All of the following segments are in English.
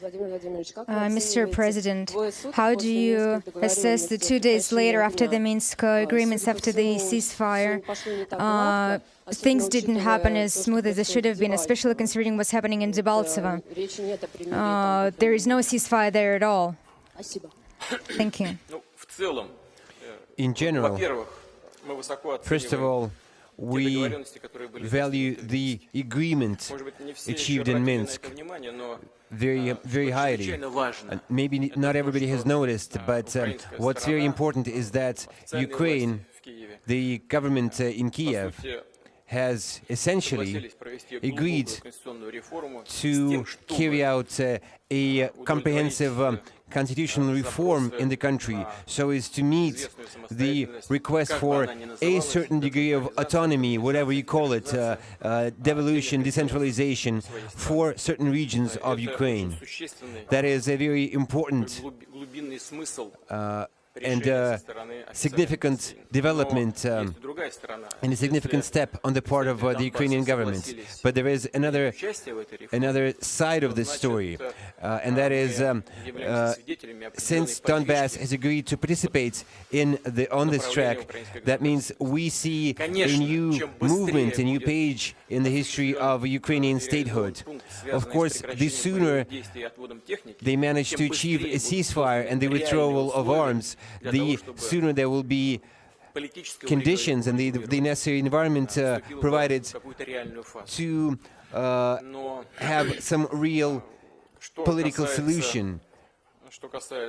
Mr. President, how do you assess the 2 days later after the Minsk agreements, after the ceasefire? Things didn't happen as smooth as it should have been, especially considering what's happening in Debaltsevo. There is no ceasefire there at all. Thank you. In general, first of all, we value the agreement achieved in Minsk very highly. Maybe not everybody has noticed, but what's very important is that Ukraine, the government in Kiev, has essentially agreed to carry out a comprehensive constitutional reform in the country so as to meet the request for a certain degree of autonomy, whatever you call it, devolution, decentralization, for certain regions of Ukraine. That is a very important and significant development and a significant step on the part of the Ukrainian government. But there is another side of this story, and that is since Donbass has agreed to participate on this track, that means we see a new movement, a new page in the history of Ukrainian statehood. Of course, the sooner they manage to achieve a ceasefire and the withdrawal of arms, the sooner there will be conditions and the necessary environment provided to have some real political solution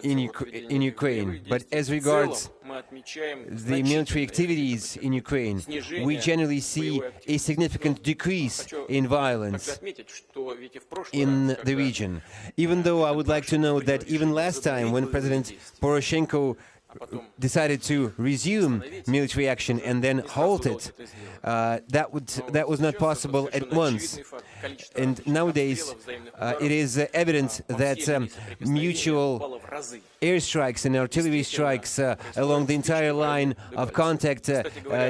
in Ukraine. But as regards the military activities in Ukraine, we generally see a significant decrease in violence in the region. Even though I would like to note that even last time when President Poroshenko decided to resume military action and then halt it, that was not possible at once. And nowadays, it is evident that mutual airstrikes and artillery strikes along the entire line of contact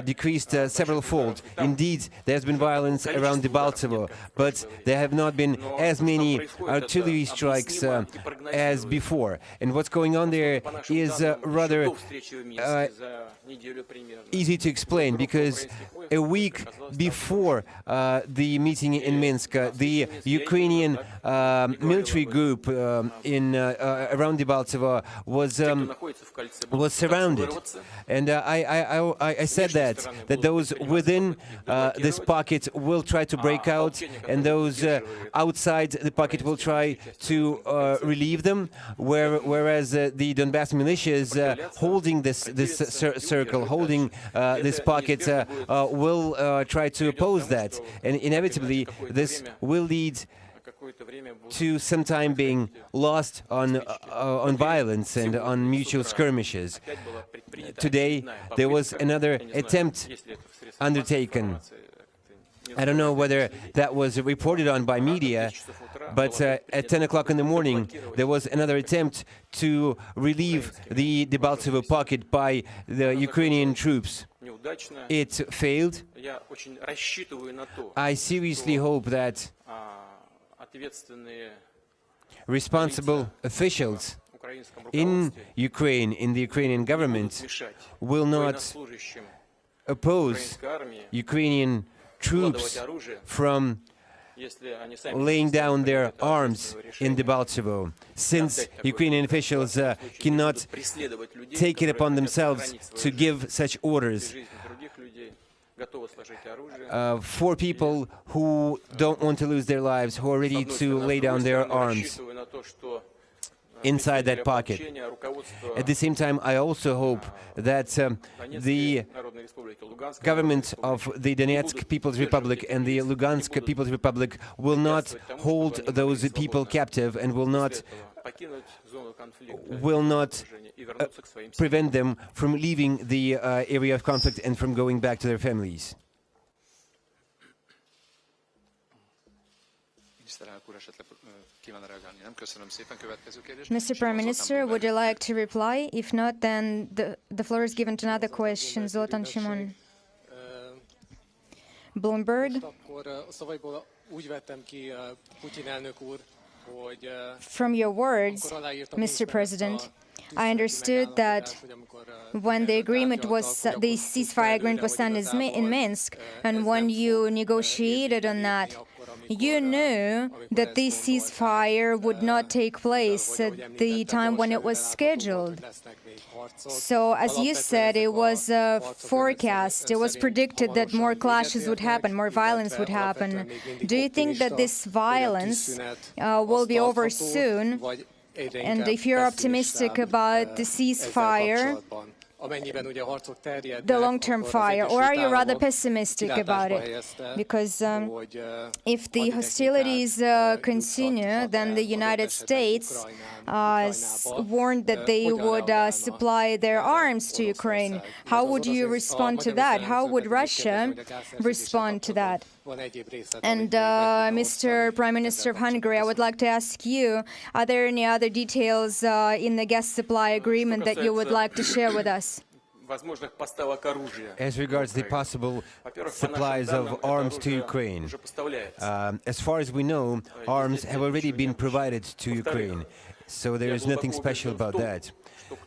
decreased several-fold. Indeed, there has been violence around Debaltsevo, but there have not been as many artillery strikes as before. And what's going on there is rather easy to explain, because a week before the meeting in Minsk, the Ukrainian military group around Debaltsevo was surrounded, and I said that those within this pocket will try to break out, and those outside the pocket will try to relieve them, whereas the Donbass militias holding this circle, holding this pocket, will try to oppose that, and inevitably this will lead to some time being lost on violence and on mutual skirmishes. Today there was another attempt undertaken. I don't know whether that was reported on by media, but at 10 o'clock in the morning there was another attempt to relieve the Debaltsevo pocket by the Ukrainian troops. It failed. I seriously hope that responsible officials in Ukraine, in the Ukrainian government, will not oppose Ukrainian troops from laying down their arms in Debaltsevo, since Ukrainian officials cannot take it upon themselves to give such orders. For people who don't want to lose their lives, who are ready to lay down their arms inside that pocket. At the same time, I also hope that the government of the Donetsk People's Republic and the Lugansk People's Republic will not hold those people captive and will not prevent them from leaving the area of conflict and from going back to their families. Mr. Prime Minister, would you like to reply? If not, then the floor is given to another question. Zoltan Shimon. Bloomberg. from your words, Mr. President, I understood that when the ceasefire agreement was signed in Minsk, and when you negotiated on that, you knew that this ceasefire would not take place at the time when it was scheduled. So, as you said, it was forecast, it was predicted that more clashes would happen, more violence would happen. Do you think that this violence will be over soon? And if you're optimistic about the ceasefire, the long-term fire, or are you rather pessimistic about it? Because if the hostilities continue, then the United States warned that they would supply their arms to Ukraine. How would you respond to that? How would Russia respond to that? And Mr. Prime Minister of Hungary, I would like to ask you, are there any other details in the gas supply agreement that you would like to share with us? As regards the possible supplies of arms to Ukraine, as far as we know, arms have already been provided to Ukraine, so there is nothing special about that.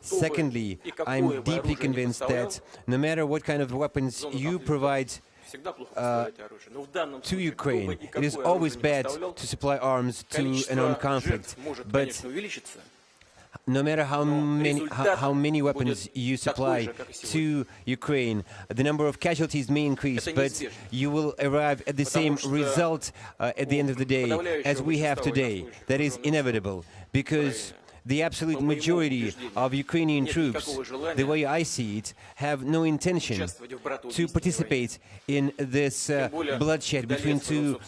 Secondly, I'm deeply convinced that no matter what kind of weapons you provide to Ukraine, it is always bad to supply arms to an armed conflict, but no matter how many weapons you supply to Ukraine, the number of casualties may increase, but you will arrive at the same result at the end of the day as we have today. That is inevitable, because the absolute majority of Ukrainian troops, the way I see it, have no intention to participate in this bloodshed between two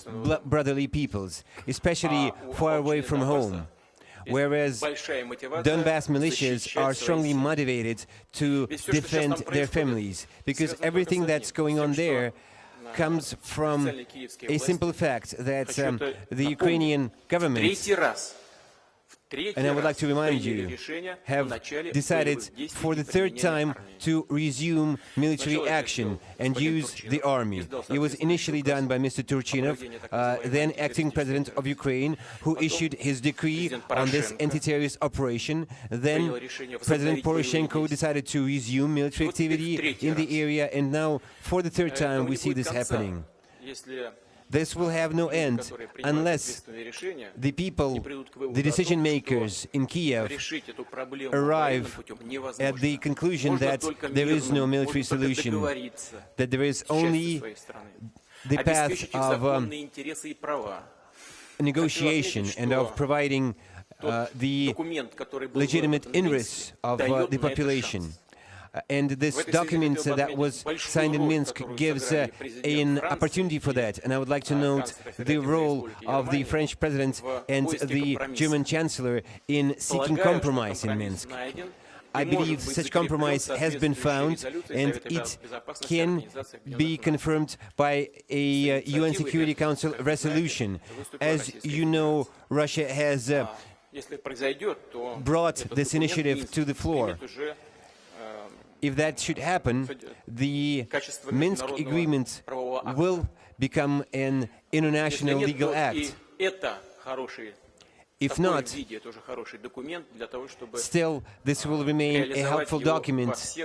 brotherly peoples, especially far away from home. Whereas Donbass militias are strongly motivated to defend their families, because everything that's going on there comes from a simple fact that the Ukrainian government, and I would like to remind you, have decided for the third time to resume military action and use the army. It was initially done by Mr. Turchinov, then acting president of Ukraine, who issued his decree on this anti-terrorist operation. Then President Poroshenko decided to resume military activity in the area, and now for the third time we see this happening. This will have no end unless the people, the decision makers in Kiev, arrive at the conclusion that there is no military solution, that there is only the path of negotiation and of providing the legitimate interests of the population. And this document that was signed in Minsk gives an opportunity for that. And I would like to note the role of the French president and the German chancellor in seeking compromise in Minsk. I believe such compromise has been found, and it can be confirmed by a UN Security Council resolution. As you know, Russia has brought this initiative to the floor. If that should happen, the Minsk agreement will become an international legal act. If not, still, this will remain a helpful document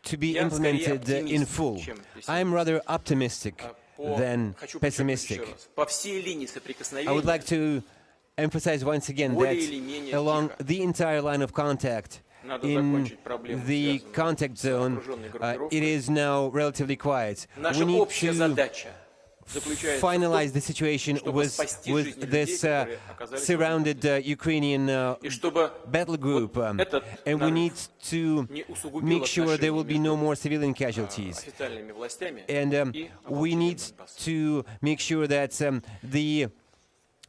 to be implemented in full. I am rather optimistic than pessimistic. I would like to emphasize once again that along the entire line of contact, in the contact zone, it is now relatively quiet. We need to finalize the situation with this surrounded Ukrainian battle group, and we need to make sure there will be no more civilian casualties. And we need to make sure that the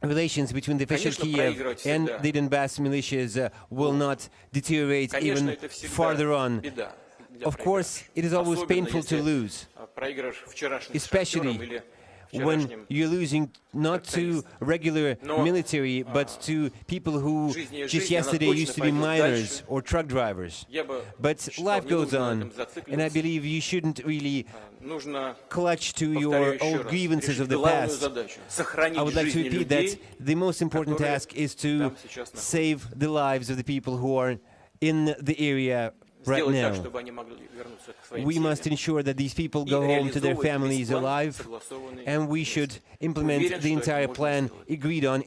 relations between the official Kiev and the Donbass militias will not deteriorate even farther on. Of course, it is always painful to lose, especially when you're losing not to regular military, but to people who just yesterday used to be miners or truck drivers. But life goes on, and I believe you shouldn't really clutch to your old grievances of the past. I would like to repeat that the most important task is to save the lives of the people who are in the area right now. We must ensure that these people go home to their families alive, and we should implement the entire plan agreed on